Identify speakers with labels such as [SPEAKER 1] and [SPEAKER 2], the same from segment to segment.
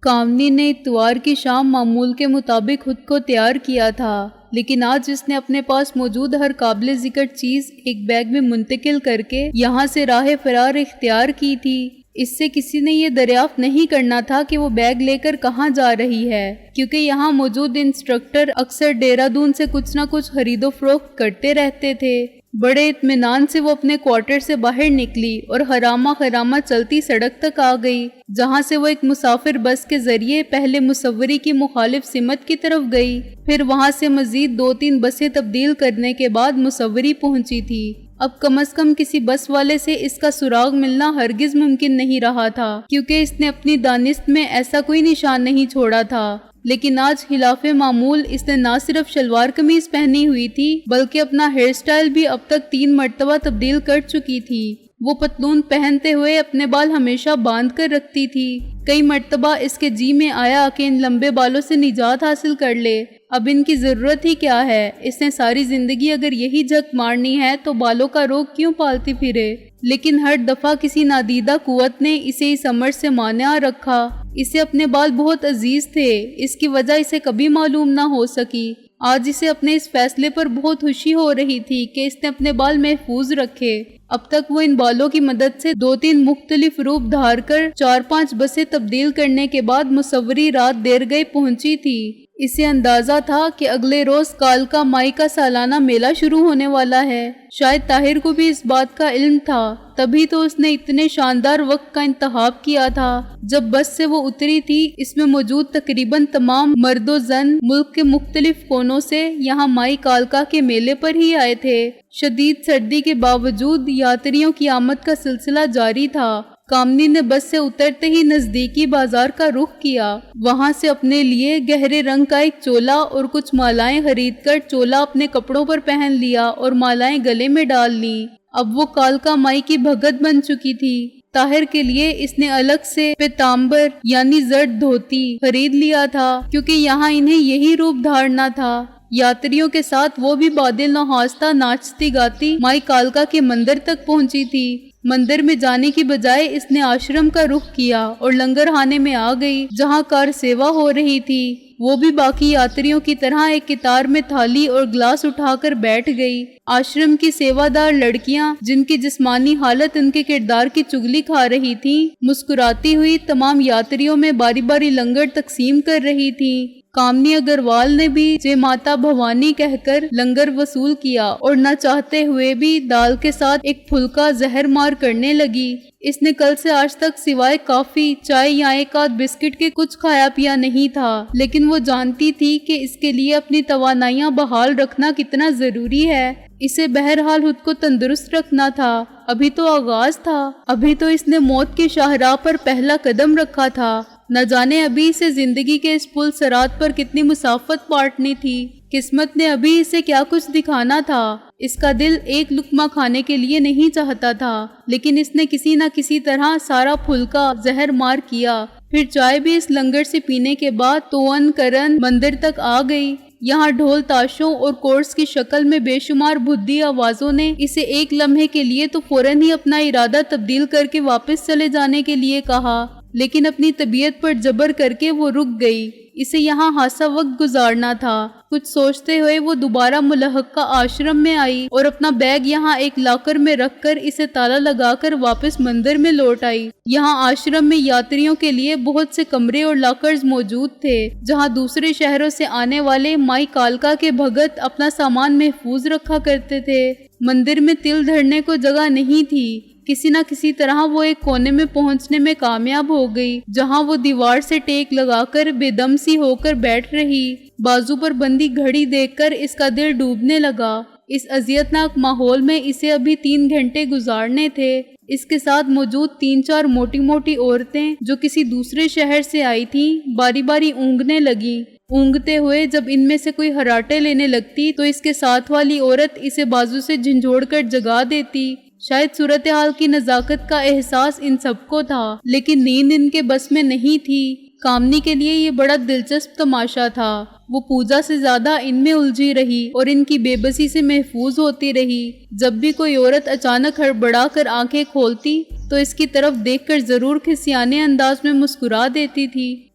[SPEAKER 1] کامنی نے اتوار کی شام معمول کے مطابق خود کو تیار کیا تھا، لیکن آج اس نے اپنے پاس موجود ہر قابل ذکر چیز ایک بیگ میں منتقل کر کے یہاں سے راہ فرار اختیار کی تھی۔ اس سے کسی نے یہ دریافت نہیں کرنا تھا کہ وہ بیگ لے کر کہاں جا رہی ہے، کیونکہ یہاں موجود انسٹرکٹر اکثر دہرادون سے کچھ نہ کچھ خرید و فروخت کرتے رہتے تھے۔ بڑے اطمینان سے وہ اپنے کوارٹر سے باہر نکلی اور حرامہ خرامہ چلتی سڑک تک آ گئی، جہاں سے وہ ایک مسافر بس کے ذریعے پہلے مصوری کی مخالف سمت کی طرف گئی، پھر وہاں سے مزید 2-3 بسیں تبدیل کرنے کے بعد مصوری پہنچی تھی۔ اب کم از کم کسی بس والے سے اس کا سراغ ملنا ہرگز ممکن نہیں رہا تھا، کیونکہ اس نے اپنی دانست میں ایسا کوئی نشان نہیں چھوڑا تھا۔ لیکن آج خلاف معمول اس نے نہ صرف شلوار قمیض پہنی ہوئی تھی بلکہ اپنا ہیئر سٹائل بھی اب تک 3 مرتبہ تبدیل کر چکی تھی۔ وہ پتلون پہنتے ہوئے اپنے بال ہمیشہ باندھ کر رکھتی تھی۔ کئی مرتبہ اس کے جی میں آیا کہ ان لمبے بالوں سے نجات حاصل کر لے، اب ان کی ضرورت ہی کیا ہے؟ اس نے ساری زندگی اگر یہی جھک مارنی ہے تو بالوں کا روگ کیوں پالتی پھرے؟ لیکن ہر دفعہ کسی نادیدہ قوت نے اسے اس امر سے مانع رکھا۔ اسے اپنے بال بہت عزیز تھے، اس کی وجہ اسے کبھی معلوم نہ ہو سکی۔ آج اسے اپنے اس فیصلے پر بہت خوشی ہو رہی تھی کہ اس نے اپنے بال محفوظ رکھے۔ اب تک وہ ان بالوں کی مدد سے 2-3 مختلف روپ دھار کر 4-5 بسیں تبدیل کرنے کے بعد مصوری رات دیر گئے پہنچی تھی۔ اسے اندازہ تھا کہ اگلے روز کالکا مائی کا سالانہ میلہ شروع ہونے والا ہے۔ شاید طاہر کو بھی اس بات کا علم تھا، تبھی تو اس نے اتنے شاندار وقت کا انتخاب کیا تھا۔ جب بس سے وہ اتری تھی، اس میں موجود تقریباً تمام مرد و زن ملک کے مختلف کونوں سے یہاں مائی کالکا کے میلے پر ہی آئے تھے۔ شدید سردی کے باوجود یاتریوں کی آمد کا سلسلہ جاری تھا۔ کامنی نے بس سے اترتے ہی نزدیکی بازار کا رخ کیا، وہاں سے اپنے لیے گہرے رنگ کا ایک چولا اور کچھ مالائیں خرید کر چولا اپنے کپڑوں پر پہن لیا اور مالائیں گلے میں ڈال لیں۔ اب وہ کالکا مائی کی بھگت بن چکی تھی۔ طاہر کے لیے اس نے الگ سے پیتامبر یعنی زرد دھوتی خرید لیا تھا، کیونکہ یہاں انہیں یہی روپ دھارنا تھا۔ یاتریوں کے ساتھ وہ بھی بادل نہاستہ ناچتی گاتی مائی کالکا کے مندر تک پہنچی تھی۔ مندر میں جانے کی بجائے اس نے آشرم کا رخ کیا اور لنگر خانے میں آ گئی، جہاں کار سیوا ہو رہی تھی۔ وہ بھی باقی یاتریوں کی طرح ایک قطار میں تھالی اور گلاس اٹھا کر بیٹھ گئی۔ آشرم کی سیوادار لڑکیاں، جن کی جسمانی حالت ان کے کردار کی چگلی کھا رہی تھی، مسکراتی ہوئی تمام یاتریوں میں باری باری لنگر تقسیم کر رہی تھی۔ کامنی اگروال نے بھی جے ماتا بھوانی کہہ کر لنگر وصول کیا اور نہ چاہتے ہوئے بھی دال کے ساتھ ایک پھلکا زہر مار کرنے لگی۔ اس نے کل سے آج تک سوائے کافی، چائے یا ایک آدھ بسکٹ کے کچھ کھایا پیا نہیں تھا، لیکن وہ جانتی تھی کہ اس کے لیے اپنی توانائیاں بحال رکھنا کتنا ضروری ہے۔ اسے بہرحال خود کو تندرست رکھنا تھا۔ ابھی تو آغاز تھا، ابھی تو اس نے موت کی شاہراہ پر پہلا قدم رکھا تھا۔ نہ جانے ابھی اسے زندگی کے اس پل صراط پر کتنی مسافت پاٹنی تھی۔ قسمت نے ابھی اسے کیا کچھ دکھانا تھا۔ اس کا دل ایک لقمہ کھانے کے لیے نہیں چاہتا تھا، لیکن اس نے کسی نہ کسی طرح سارا پھلکا زہر مار کیا۔ پھر چائے بھی اس لنگر سے پینے کے بعد توون کرن مندر تک آ گئی۔ یہاں ڈھول تاشوں اور کورس کی شکل میں بے شمار بدھی آوازوں نے اسے ایک لمحے کے لیے تو فوراً ہی اپنا ارادہ تبدیل کر کے واپس چلے جانے کے لیے کہا، لیکن اپنی طبیعت پر جبر کر کے وہ رک گئی۔ اسے یہاں خاصا وقت گزارنا تھا۔ کچھ سوچتے ہوئے وہ دوبارہ ملحقہ آشرم میں آئی اور اپنا بیگ یہاں ایک لاکر میں رکھ کر اسے تالا لگا کر واپس مندر میں لوٹ آئی۔ یہاں آشرم میں یاتریوں کے لیے بہت سے کمرے اور لاکرز موجود تھے، جہاں دوسرے شہروں سے آنے والے مائی کالکا کے بھگت اپنا سامان محفوظ رکھا کرتے تھے۔ مندر میں تل دھرنے کو جگہ نہیں تھی۔ کسی نہ کسی طرح وہ ایک کونے میں پہنچنے میں کامیاب ہو گئی، جہاں وہ دیوار سے ٹیک لگا کر بے دم سی ہو کر بیٹھ رہی۔ بازو پر بندی گھڑی دیکھ کر اس کا دل ڈوبنے لگا۔ اس اذیتناک ماحول میں اسے ابھی 3 گھنٹے گزارنے تھے۔ اس کے ساتھ موجود 3-4 موٹی موٹی عورتیں جو کسی دوسرے شہر سے آئی تھیں، باری باری اونگنے لگیں۔ اونگتے ہوئے جب ان میں سے کوئی ہراٹے لینے لگتی تو اس کے ساتھ والی عورت اسے بازو سے جھنجھوڑ کر جگا دیتی۔ شاید صورتحال کی نزاکت کا احساس ان سب کو تھا، لیکن نیند ان کے بس میں نہیں تھی۔ کامنی کے لیے یہ بڑا دلچسپ تماشا تھا۔ وہ پوجا سے زیادہ ان میں الجھی رہی اور ان کی بے بسی سے محفوظ ہوتی رہی۔ جب بھی کوئی عورت اچانک ہڑبڑا کر آنکھیں کھولتی تو اس کی طرف دیکھ کر ضرور کھسیانے انداز میں مسکرا دیتی تھی۔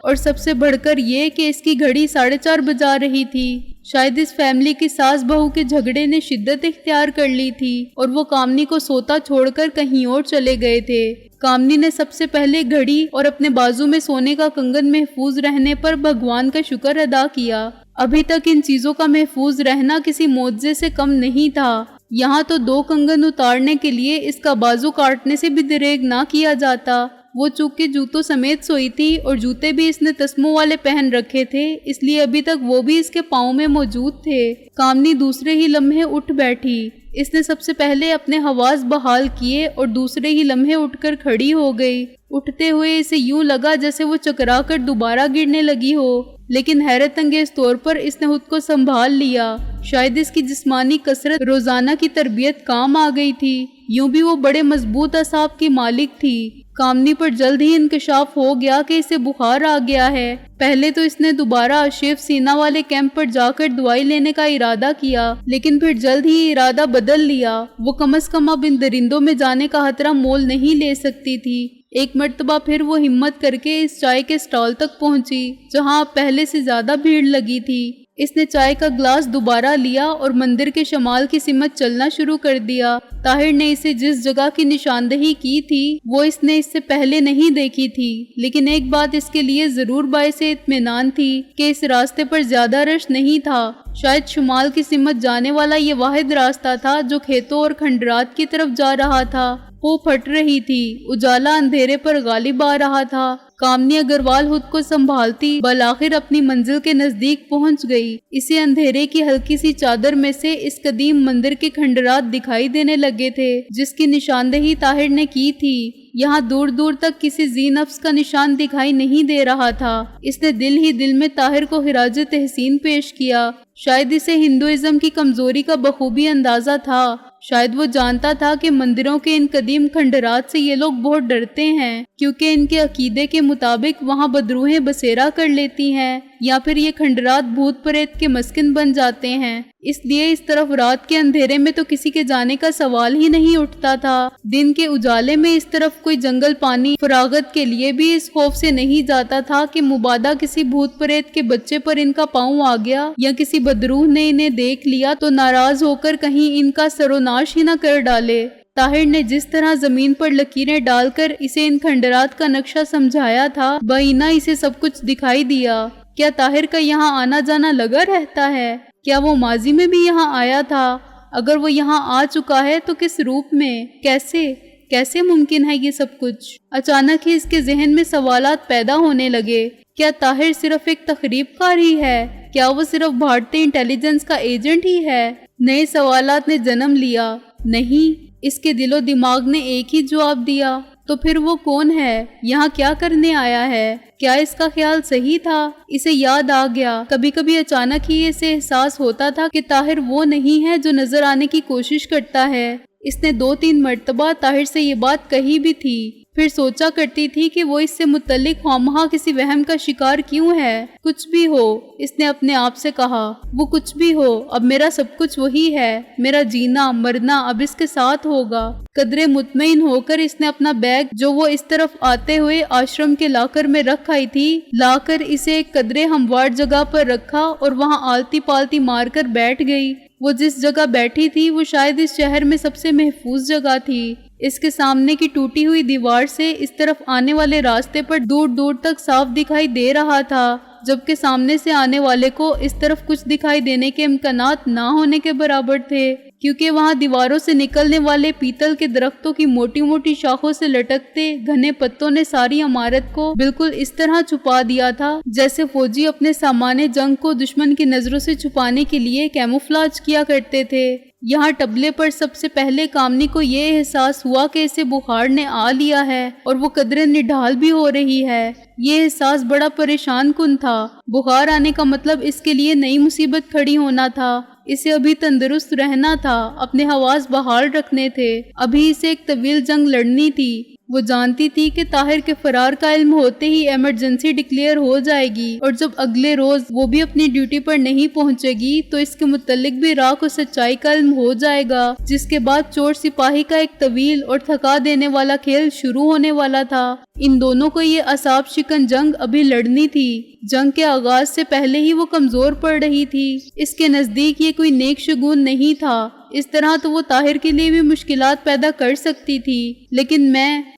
[SPEAKER 1] اور سب سے بڑھ کر یہ کہ اس کی گھڑی 4:30 بجا رہی تھی۔ شاید اس فیملی کی ساس بہو کے جھگڑے نے شدت اختیار کر لی تھی اور وہ کامنی کو سوتا چھوڑ کر کہیں اور چلے گئے تھے۔ کامنی نے سب سے پہلے گھڑی اور اپنے بازو میں سونے کا کنگن محفوظ رہنے پر بھگوان کا شکر ادا کیا۔ ابھی تک ان چیزوں کا محفوظ رہنا کسی معجزے سے کم نہیں تھا۔ یہاں تو 2 کنگن اتارنے کے لیے اس کا بازو کاٹنے سے بھی دریغ نہ کیا جاتا۔ وہ چوک کے جوتوں سمیت سوئی تھی اور جوتے بھی اس نے تسموں والے پہن رکھے تھے، اس لیے ابھی تک وہ بھی اس کے پاؤں میں موجود تھے۔ کامنی دوسرے ہی لمحے اٹھ بیٹھی۔ اس نے سب سے پہلے اپنے حواس بحال کیے اور دوسرے ہی لمحے اٹھ کر کھڑی ہو گئی۔ اٹھتے ہوئے اسے یوں لگا جیسے وہ چکرا کر دوبارہ گرنے لگی ہو، لیکن حیرت انگیز طور پر اس نے خود کو سنبھال لیا۔ شاید اس کی جسمانی کثرت، روزانہ کی تربیت کام آ گئی تھی۔ یوں بھی وہ بڑے مضبوط اعصاب کی مالک تھی۔ کامنی پر جلد ہی انکشاف ہو گیا کہ اسے بخار آ گیا ہے۔ پہلے تو اس نے دوبارہ شیف سینا والے کیمپ پر جا کر دوائی لینے کا ارادہ کیا، لیکن پھر جلد ہی ارادہ بدل لیا۔ وہ کم از کم اب ان درندوں میں جانے کا خطرہ مول نہیں لے سکتی تھی۔ ایک مرتبہ پھر وہ ہمت کر کے اس چائے کے اسٹال تک پہنچی جہاں اب پہلے سے زیادہ بھیڑ لگی تھی۔ اس نے چائے کا گلاس دوبارہ لیا اور مندر کے شمال کی سمت چلنا شروع کر دیا۔ طاہر نے اسے جس جگہ کی نشاندہی کی تھی وہ اس نے اس سے پہلے نہیں دیکھی تھی، لیکن ایک بات اس کے لیے ضرور باعث اطمینان تھی کہ اس راستے پر زیادہ رش نہیں تھا۔ شاید شمال کی سمت جانے والا یہ واحد راستہ تھا جو کھیتوں اور کھنڈرات کی طرف جا رہا تھا۔ وہ پھٹ رہی تھی، اجالا اندھیرے پر غالب آ رہا تھا۔ کامنی اگروال خود کو سنبھالتی بالآخر اپنی منزل کے نزدیک پہنچ گئی۔ اسے اندھیرے کی ہلکی سی چادر میں سے اس قدیم مندر کے کھنڈرات دکھائی دینے لگے تھے جس کی نشاندہی طاہر نے کی تھی۔ یہاں دور دور تک کسی ذی نفس کا نشان دکھائی نہیں دے رہا تھا۔ اس نے دل ہی دل میں طاہر کو خراج تحسین پیش کیا۔ شاید اسے ہندوازم کی کمزوری کا بخوبی اندازہ تھا۔ شاید وہ جانتا تھا کہ مندروں کے ان قدیم کھنڈرات سے یہ لوگ بہت ڈرتے ہیں کیونکہ ان کے عقیدے کے مطابق وہاں بدروحیں بسیرا کر لیتی ہیں یا پھر یہ کھنڈرات بھوت پریت کے مسکن بن جاتے ہیں۔ اس لیے اس طرف رات کے اندھیرے میں تو کسی کے جانے کا سوال ہی نہیں اٹھتا تھا۔ دن کے اجالے میں اس طرف کوئی جنگل پانی فراغت کے لیے بھی اس خوف سے نہیں جاتا تھا کہ مبادا کسی بھوت پریت کے بچے پر ان کا پاؤں آ گیا یا کسی بدروح نے انہیں دیکھ لیا تو ناراض ہو کر کہیں ان کا سر و ناش ہی نہ کر ڈالے۔ طاہر نے جس طرح زمین پر لکیریں ڈال کر اسے ان کھنڈرات کا نقشہ سمجھایا تھا بائینہ اسے سب کچھ دکھائی دیا۔ کیا طاہر کا یہاں آنا جانا لگا رہتا ہے؟ کیا وہ ماضی میں بھی یہاں آیا تھا؟ اگر وہ یہاں آ چکا ہے تو کس روپ میں؟ کیسے ممکن ہے یہ سب کچھ؟ اچانک ہی اس کے ذہن میں سوالات پیدا ہونے لگے۔ کیا طاہر صرف ایک تخریب کار ہی ہے؟ کیا وہ صرف بھارتی انٹیلیجنس کا ایجنٹ ہی ہے؟ نئے سوالات نے جنم لیا۔ نہیں، اس کے دل و دماغ نے ایک ہی جواب دیا۔ تو پھر وہ کون ہے؟ یہاں کیا کرنے آیا ہے؟ کیا اس کا خیال صحیح تھا؟ اسے یاد آ گیا۔ کبھی کبھی اچانک ہی اسے احساس ہوتا تھا کہ طاہر وہ نہیں ہے جو نظر آنے کی کوشش کرتا ہے۔ اس نے 2-3 مرتبہ طاہر سے یہ بات کہی بھی تھی، پھر سوچا کرتی تھی کہ وہ اس سے متعلق خواہ کسی وہم کا شکار کیوں ہے۔ کچھ بھی ہو، اس نے اپنے آپ سے کہا، وہ کچھ بھی ہو، اب میرا سب کچھ وہی ہے، میرا جینا مرنا اب اس کے ساتھ ہوگا۔ قدرے مطمئن ہو کر اس نے اپنا بیگ جو وہ اس طرف آتے ہوئے آشرم کے لاکر میں رکھ آئی تھی لا کر اسے ایک قدرے ہموار جگہ پر رکھا اور وہاں آلتی پالتی مار کر بیٹھ گئی۔ وہ جس جگہ بیٹھی تھی وہ شاید اس شہر میں سب سے محفوظ جگہ تھی۔ اس کے سامنے کی ٹوٹی ہوئی دیوار سے اس طرف آنے والے راستے پر دور دور تک صاف دکھائی دے رہا تھا، جبکہ سامنے سے آنے والے کو اس طرف کچھ دکھائی دینے کے امکانات نہ ہونے کے برابر تھے، کیونکہ وہاں دیواروں سے نکلنے والے پیتل کے درختوں کی موٹی موٹی شاخوں سے لٹکتے گھنے پتوں نے ساری عمارت کو بالکل اس طرح چھپا دیا تھا جیسے فوجی اپنے سامان جنگ کو دشمن کی نظروں سے چھپانے کے لیے کیموفلاج کیا کرتے تھے۔ یہاں ٹبلے پر سب سے پہلے کامنی کو یہ احساس ہوا کہ اسے بخار نے آ لیا ہے اور وہ قدرے نڈھال بھی ہو رہی ہے۔ یہ احساس بڑا پریشان کن تھا۔ بخار آنے کا مطلب اس کے لیے نئی مصیبت کھڑی ہونا تھا۔ اسے ابھی تندرست رہنا تھا، اپنے حواس بحال رکھنے تھے، ابھی اسے ایک طویل جنگ لڑنی تھی۔ وہ جانتی تھی کہ طاہر کے فرار کا علم ہوتے ہی ایمرجنسی ڈکلیئر ہو جائے گی اور جب اگلے روز وہ بھی اپنی ڈیوٹی پر نہیں پہنچے گی تو اس کے متعلق بھی راہ کو سچائی کا علم ہو جائے گا، جس کے بعد چور سپاہی کا ایک طویل اور تھکا دینے والا کھیل شروع ہونے والا تھا۔ ان دونوں کو یہ اعصاب شکن جنگ ابھی لڑنی تھی۔ جنگ کے آغاز سے پہلے ہی وہ کمزور پڑ رہی تھی۔ اس کے نزدیک یہ کوئی نیک شگون نہیں تھا، اس طرح تو وہ طاہر کے لیے بھی مشکلات پیدا کر سکتی تھی، لیکن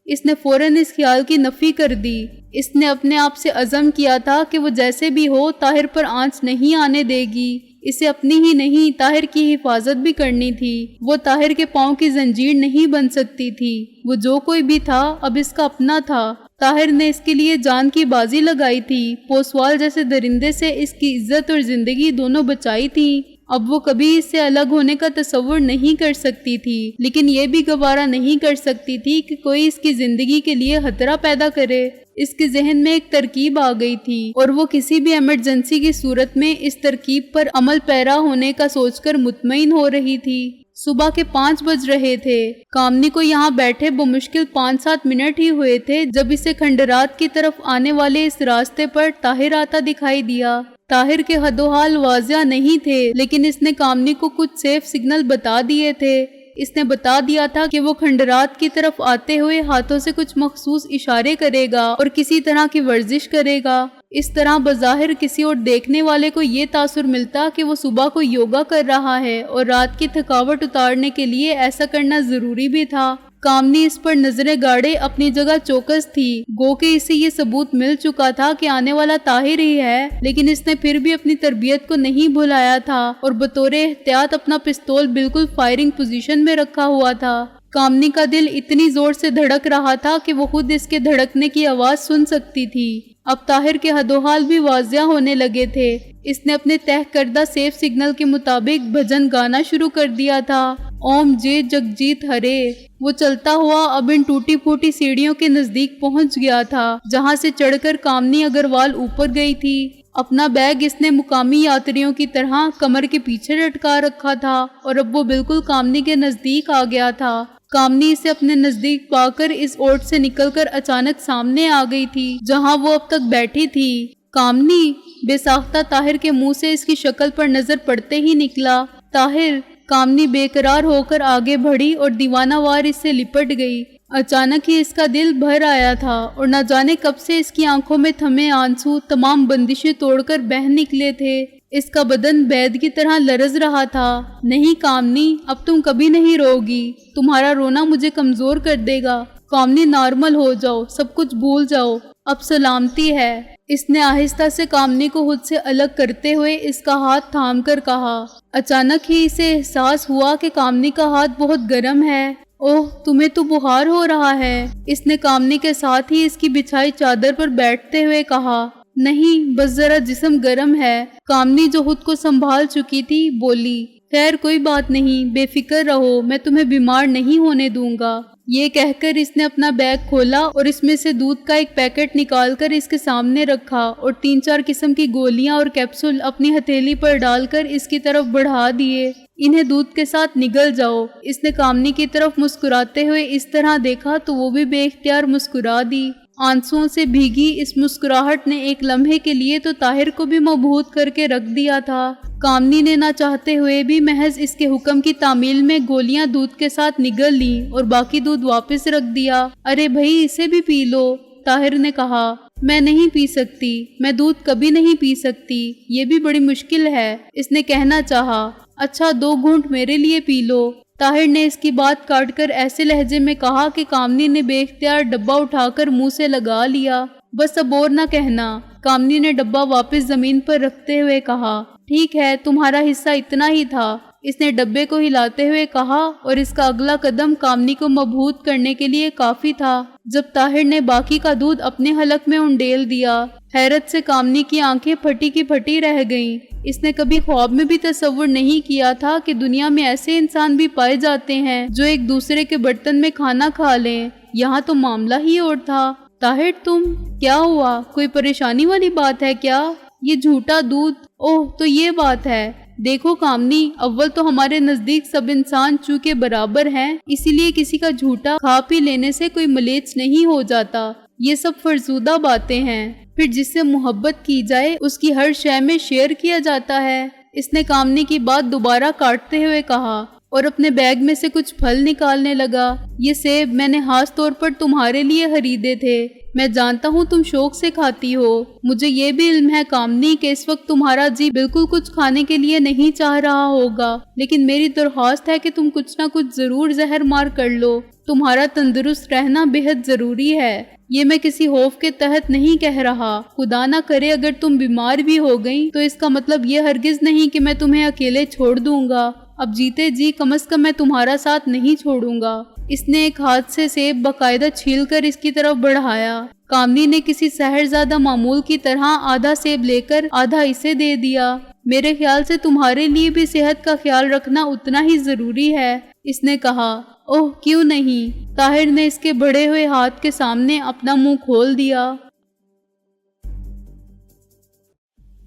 [SPEAKER 1] اس نے فوراً اس خیال کی نفی کر دی۔ اس نے اپنے آپ سے عزم کیا تھا کہ وہ جیسے بھی ہو طاہر پر آنچ نہیں آنے دے گی۔ اسے اپنی ہی نہیں طاہر کی حفاظت بھی کرنی تھی۔ وہ طاہر کے پاؤں کی زنجیر نہیں بن سکتی تھی۔ وہ جو کوئی بھی تھا اب اس کا اپنا تھا۔ طاہر نے اس کے لیے جان کی بازی لگائی تھی، پوسوال جیسے درندے سے اس کی عزت اور زندگی دونوں بچائی تھی۔ اب وہ کبھی اس سے الگ ہونے کا تصور نہیں کر سکتی تھی، لیکن یہ بھی گوارا نہیں کر سکتی تھی کہ کوئی اس کی زندگی کے لیے خطرہ پیدا کرے۔ اس کے ذہن میں ایک ترکیب آ گئی تھی اور وہ کسی بھی ایمرجنسی کی صورت میں اس ترکیب پر عمل پیرا ہونے کا سوچ کر مطمئن ہو رہی تھی۔ صبح کے 5 بج رہے تھے۔ کامنی کو یہاں بیٹھے بمشکل 5-7 منٹ ہی ہوئے تھے جب اسے کھنڈرات کی طرف آنے والے اس راستے پر طاہر آتا دکھائی دیا۔ طاہر کے حد و حال واضح نہیں تھے، لیکن اس نے کامنی کو کچھ سیف سگنل بتا دیے تھے۔ اس نے بتا دیا تھا کہ وہ کھنڈرات کی طرف آتے ہوئے ہاتھوں سے کچھ مخصوص اشارے کرے گا اور کسی طرح کی ورزش کرے گا۔ اس طرح بظاہر کسی اور دیکھنے والے کو یہ تاثر ملتا کہ وہ صبح کو یوگا کر رہا ہے اور رات کی تھکاوٹ اتارنے کے لیے ایسا کرنا ضروری بھی تھا۔ کامنی اس پر نظریں گاڑے اپنی جگہ چوکس تھی، گو کہ اسے یہ ثبوت مل چکا تھا کہ آنے والا طاہر ہی ہے، لیکن اس نے پھر بھی اپنی تربیت کو نہیں بھلایا تھا اور بطور احتیاط اپنا پستول بالکل فائرنگ پوزیشن میں رکھا ہوا تھا۔ کامنی کا دل اتنی زور سے دھڑک رہا تھا کہ وہ خود اس کے دھڑکنے کی آواز سن سکتی تھی۔ اب طاہر کے حد و حال بھی واضح ہونے لگے تھے۔ اس نے اپنے طے کردہ سیف سگنل کے مطابق بھجن گانا شروع کر دیا تھا، اوم جے جگجیت ہرے۔ وہ چلتا ہوا اب ان ٹوٹی پھوٹی سیڑھیوں کے نزدیک پہنچ گیا تھا جہاں سے چڑھ کر کامنی اگروال اوپر گئی تھی۔ اپنا بیگ اس نے مقامی یاتریوں کی طرح کمر کے پیچھے لٹکا رکھا تھا اور اب وہ بالکل کامنی کے نزدیک آ گیا تھا۔ کامنی اسے اپنے نزدیک پا کر اس اوٹ سے نکل کر اچانک سامنے آ گئی تھی جہاں وہ اب تک بیٹھی تھی۔ کامنی! بے ساختہ طاہر کے منہ سے اس کی شکل پر نظر پڑتے ہی نکلا، طاہر! کامنی بے قرار ہو کر آگے بڑھی اور دیوانہ وار اس سے لپٹ گئی۔ اچانک ہی اس کا دل بھر آیا تھا اور نہ جانے کب سے اس کی آنکھوں میں تھمے آنسو تمام بندشیں توڑ کر بہہ نکلے تھے۔ اس کا بدن بید کی طرح لرز رہا تھا۔ نہیں کامنی، اب تم کبھی نہیں روگی، تمہارا رونا مجھے کمزور کر دے گا۔ کامنی نارمل ہو جاؤ، سب کچھ بھول جاؤ، اب سلامتی ہے۔ اس نے آہستہ سے کامنی کو خود سے الگ کرتے ہوئے اس کا ہاتھ تھام کر کہا۔ اچانک ہی اسے احساس ہوا کہ کامنی کا ہاتھ بہت گرم ہے۔ اوہ، تمہیں تو بخار ہو رہا ہے۔ اس نے کامنی کے ساتھ ہی اس کی بچھائی چادر پر بیٹھتے ہوئے کہا۔ نہیں، بس ذرا جسم گرم ہے۔ کامنی جو خود کو سنبھال چکی تھی بولی۔ خیر کوئی بات نہیں، بے فکر رہو، میں تمہیں بیمار نہیں ہونے دوں گا۔ یہ کہہ کر اس نے اپنا بیگ کھولا اور اس میں سے دودھ کا ایک پیکٹ نکال کر اس کے سامنے رکھا اور 3-4 قسم کی گولیاں اور کیپسول اپنی ہتھیلی پر ڈال کر اس کی طرف بڑھا دیے۔ انہیں دودھ کے ساتھ نگل جاؤ۔ اس نے کامنی کی طرف مسکراتے ہوئے اس طرح دیکھا تو وہ بھی بے اختیار مسکرا دی۔ آنسوؤں سے بھیگی اس مسکراہٹ نے ایک لمحے کے لیے تو طاہر کو بھی مبہوت کر کے رکھ دیا تھا۔ کامنی نے نہ چاہتے ہوئے بھی محض اس کے حکم کی تعمیل میں گولیاں دودھ کے ساتھ نگل لیں اور باقی دودھ واپس رکھ دیا۔ ارے بھائی اسے بھی پی لو، طاہر نے کہا۔ میں نہیں پی سکتی، میں دودھ کبھی نہیں پی سکتی، یہ بھی بڑی مشکل ہے، اس نے کہنا چاہا۔ اچھا 2 گھونٹ میرے لیے پی لو، طاہر نے اس کی بات کاٹ کر ایسے لہجے میں کہا کہ کامنی نے بے اختیار ڈبہ اٹھا کر منہ سے لگا لیا۔ بس اب اور نہ کہنا، کامنی نے ڈبہ واپس زمین پر رکھتے ہوئے کہا۔ ٹھیک ہے، تمہارا حصہ اتنا ہی تھا، اس نے ڈبے کو ہلاتے ہوئے کہا اور اس کا اگلا قدم کامنی کو مبہوت کرنے کے لیے کافی تھا۔ جب طاہر نے باقی کا دودھ اپنے حلق میں انڈیل دیا، حیرت سے کامنی کی آنکھیں پھٹی کی پھٹی رہ گئیں۔ اس نے کبھی خواب میں بھی تصور نہیں کیا تھا کہ دنیا میں ایسے انسان بھی پائے جاتے ہیں جو ایک دوسرے کے برتن میں کھانا کھا لیں۔ یہاں تو معاملہ ہی اور تھا۔ طاہر تم، کیا ہوا؟ کوئی پریشانی والی بات ہے کیا؟ یہ جھوٹا دودھ، اوہ تو یہ بات ہے۔ دیکھو کامنی، اول تو ہمارے نزدیک سب انسان چونکہ برابر ہیں، اسی لیے کسی کا جھوٹا کھا پی لینے سے کوئی ملیچ نہیں ہو جاتا۔ یہ سب فرضودہ باتیں ہیں۔ پھر جس سے محبت کی جائے اس کی ہر شے میں شیئر کیا جاتا ہے۔ اس نے کامنی کی بات دوبارہ کاٹتے ہوئے کہا اور اپنے بیگ میں سے کچھ پھل نکالنے لگا۔ یہ سیب میں نے خاص طور پر تمہارے لیے خریدے تھے۔ میں جانتا ہوں تم شوق سے کھاتی ہو۔ مجھے یہ بھی علم ہے کامنی کہ اس وقت تمہارا جی بالکل کچھ کھانے کے لیے نہیں چاہ رہا ہوگا، لیکن میری درخواست ہے کہ تم کچھ نہ کچھ ضرور زہر مار کر لو۔ تمہارا تندرست رہنا بے حد ضروری ہے۔ یہ میں کسی خوف کے تحت نہیں کہہ رہا۔ خدا نہ کرے اگر تم بیمار بھی ہو گئی تو اس کا مطلب یہ ہرگز نہیں کہ میں تمہیں اکیلے چھوڑ دوں گا۔ اب جیتے جی کم از کم میں تمہارا ساتھ نہیں چھوڑوں گا۔ اس نے ایک ہاتھ سے سیب باقاعدہ چھیل کر اس کی طرف بڑھایا۔ کامنی نے کسی سحرزادہ معمول کی طرح آدھا سیب لے کر آدھا اسے دے دیا۔ میرے خیال سے تمہارے لیے بھی صحت کا خیال رکھنا اتنا ہی ضروری ہے، اس نے کہا۔ اوہ کیوں نہیں؟ طاہر نے اس کے بڑھے ہوئے ہاتھ کے سامنے اپنا منہ کھول دیا۔